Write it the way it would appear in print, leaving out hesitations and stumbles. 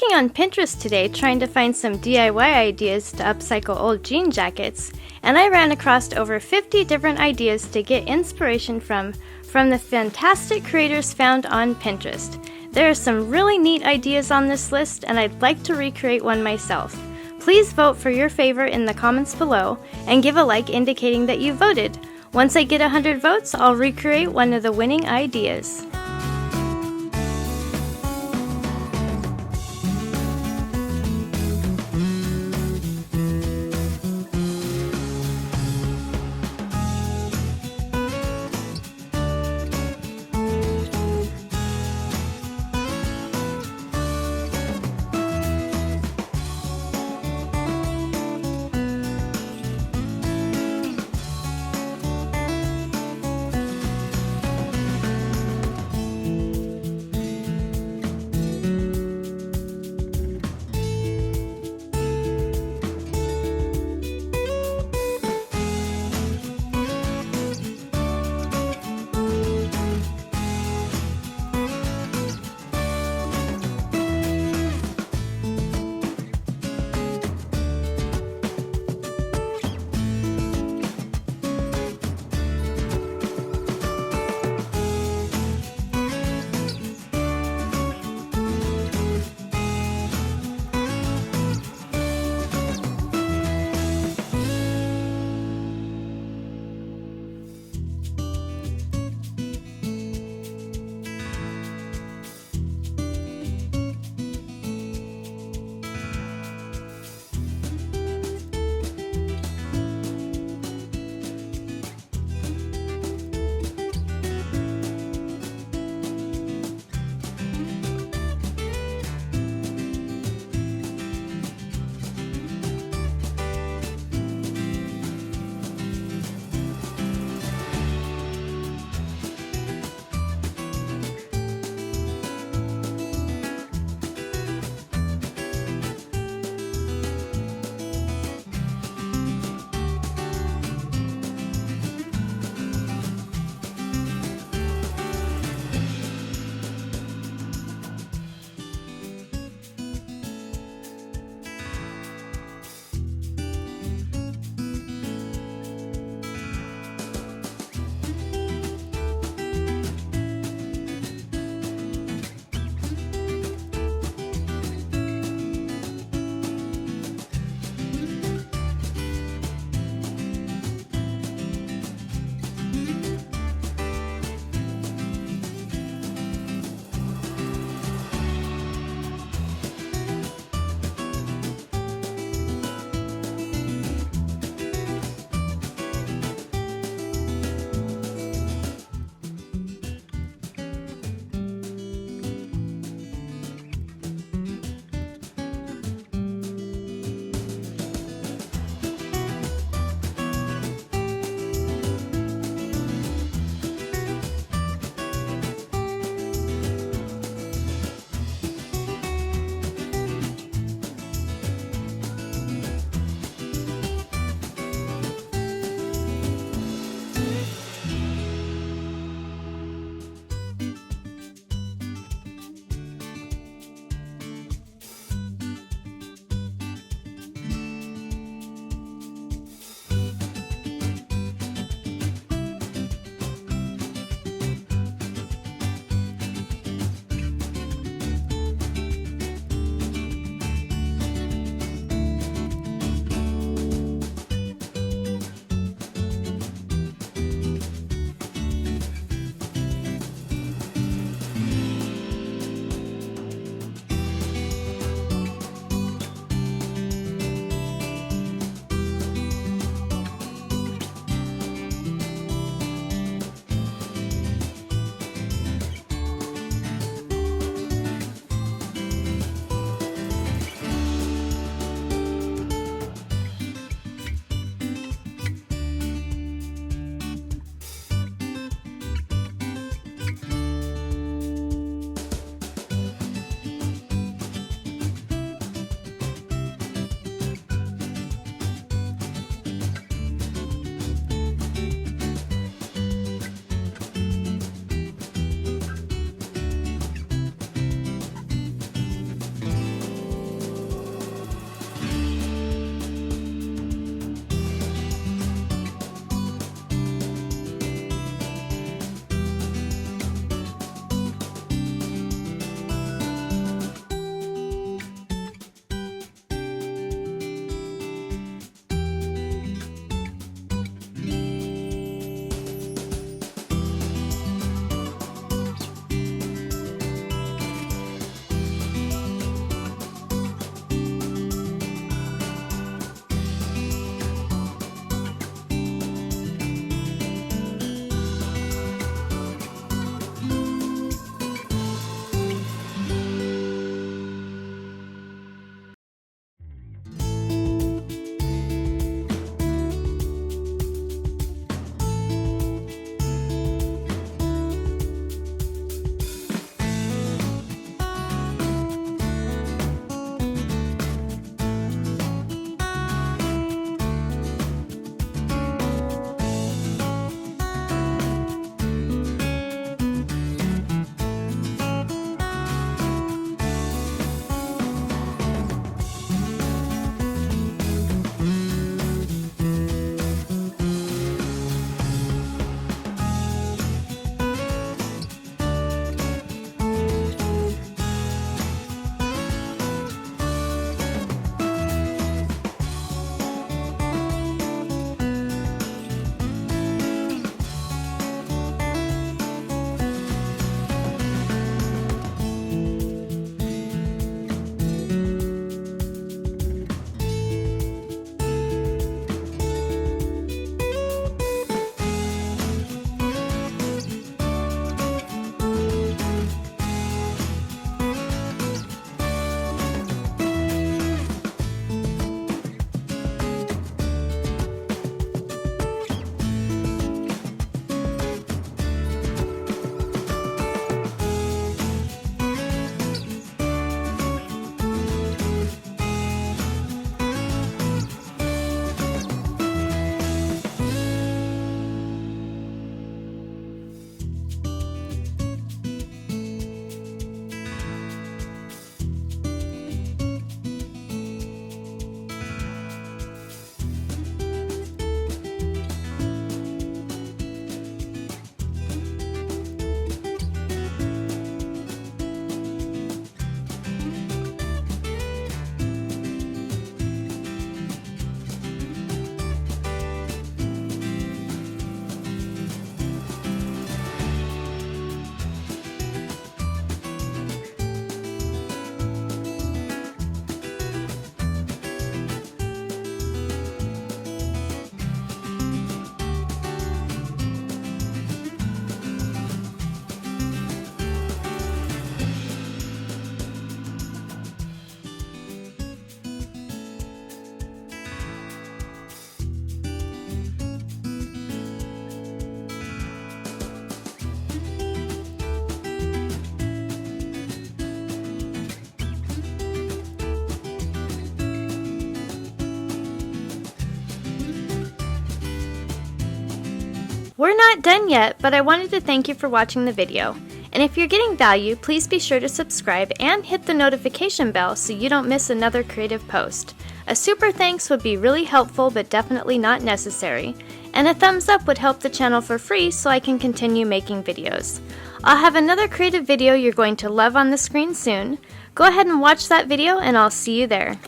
Looking on Pinterest today trying to find some DIY ideas to upcycle old jean jackets, and I ran across over 50 different ideas to get inspiration from the fantastic creators found on Pinterest. There are some really neat ideas on this list, and I'd like to recreate one myself. Please vote for your favorite in the comments below, and give a like indicating that you voted. Once I get 100 votes, I'll recreate one of the winning ideas. We're not done yet, but I wanted to thank you for watching the video. And if you're getting value, please be sure to subscribe and hit the notification bell so you don't miss another creative post. A super thanks would be really helpful but definitely not necessary. And a thumbs up would help the channel for free so I can continue making videos. I'll have another creative video you're going to love on the screen soon. Go ahead and watch that video and I'll see you there.